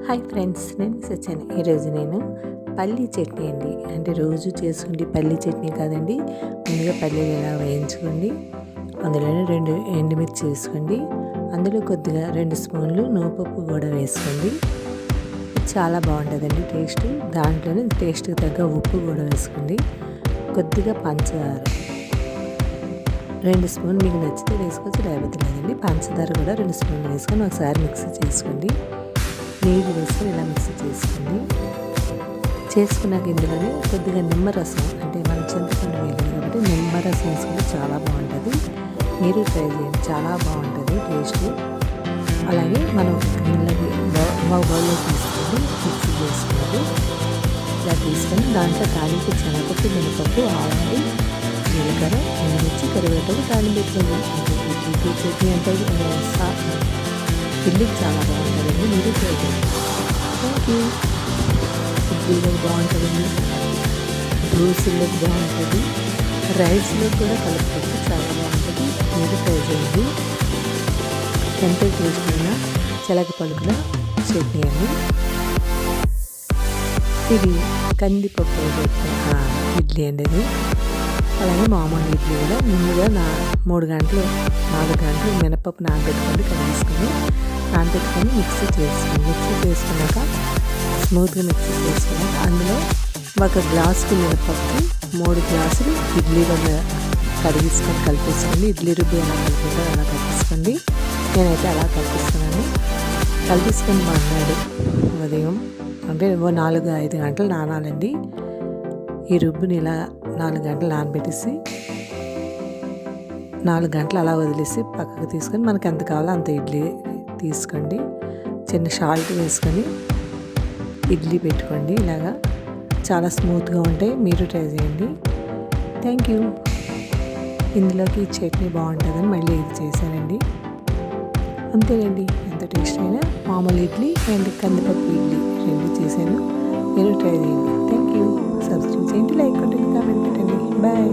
Hi friends, నేను సత్యాని. ఈరోజు నేను పల్లీ చట్నీ అండి, అంటే రోజు చేసుకుంటే పల్లీ చట్నీ కాదండి. ముందుగా పల్లీలు ఇలా వేయించుకోండి, అందులోనే 2 ఎండుమిర్చి వేసుకోండి, అందులో కొద్దిగా 2 స్పూన్లు నూపప్పు కూడా వేసుకోండి. చాలా బాగుంటుందండి టేస్ట్. దాంట్లోనే టేస్ట్కి తగ్గ ఉప్పు కూడా వేసుకోండి, కొద్దిగా పంచదార 2 స్పూన్లు మీకు నచ్చితే వేసుకోవచ్చు, లేకపోతే లేదండి. పంచదార కూడా 2 స్పూన్లు వేసుకొని ఒకసారి మిక్సీ చేసుకోండి. నీళ్ళు వేసుకొని ఇలా మిక్సీ చేసుకోండి. చేసుకున్నాక ఇందులోనే కొద్దిగా నిమ్మరసం, అంటే మనం చింతపండు వేయలేదు కాబట్టి నిమ్మరసం వేసుకుంటే చాలా బాగుంటుంది. మీరు ట్రై చేయండి, చాలా బాగుంటుంది టేస్ట్. అలాగే మనం గిన్నెలకి బౌల్లో తీసుకొని మిక్సీ చేసుకోవాలి. ఇలా తీసుకొని దాంట్లో తాలింపు శనగపప్పు, మినపప్పు, ఆవాలు, జీలకర్ర, ఎండుమిర్చి, కరివేపాకు తాలింపు పెట్టుకోండి. చట్నీ అంటే ఇడ్లీకి చాలా బాగుంటుందండి, మీరు ట్రై చేయండి. Thank you. ఇడ్లీలోకి బాగుంటుందండి, దోశలోకి బాగుంటుంది, రైస్లో కూడా కలుపుకుంటే చాలా బాగుంటుంది. మీరు ట్రై చేయండి. ఎంతో టేస్టీగా చిలక పలుకుల చట్నీ అండి. ఇది కందిపప్పు ఇడ్లీ అండి. అది అలాగే మామూలు ఇడ్లీ కూడా ముందుగా 3 గంటలు 4 గంటలు మినపప్పు నానబెట్టుకొని నానబెట్టుకొని మిక్సీ చేసుకున్నాక స్మూత్గా మిక్సీ చేసుకున్నాక అందులో 1 గ్లాసుకి మినపప్పుకి 3 గ్లాసులు ఇడ్లీ వల్ల కడిగించుకొని కలిపేసుకోండి. ఇడ్లీ రుబ్బి ఎలా కలుపుకుంటారో అలా కలిపేసుకోండి. నేనైతే అలా కలిపేసుకొని మన్నాడు ఉదయం అంటే 4-5 గంటలు నానాలండి. ఈ రుబ్బుని ఇలా 4 గంటలు నానబెట్టేసి 4 గంటలు అలా వదిలేసి పక్కకు తీసుకొని మనకు ఎంత కావాలో అంత ఇడ్లీ తీసుకోండి. చిన్న సాల్ట్ వేసుకొని ఇడ్లీ పెట్టుకోండి. ఇలాగా చాలా స్మూత్గా ఉంటాయి, మీరు ట్రై చేయండి. Thank you. ఇందులోకి చట్నీ బాగుంటుందని మళ్ళీ ఇది చేశానండి. అంతేనండి, ఎంత టేస్ట్ అయినా మామూలు ఇడ్లీ అండ్ కందిపప్పు ఇడ్లీ 2 చేశాను, మీరు ట్రై చేయండి. Thank you. సబ్స్క్రైబ్ చేయండి, లైక్ కొట్టండి, కామెంట్ పెట్టండి. బాయ్.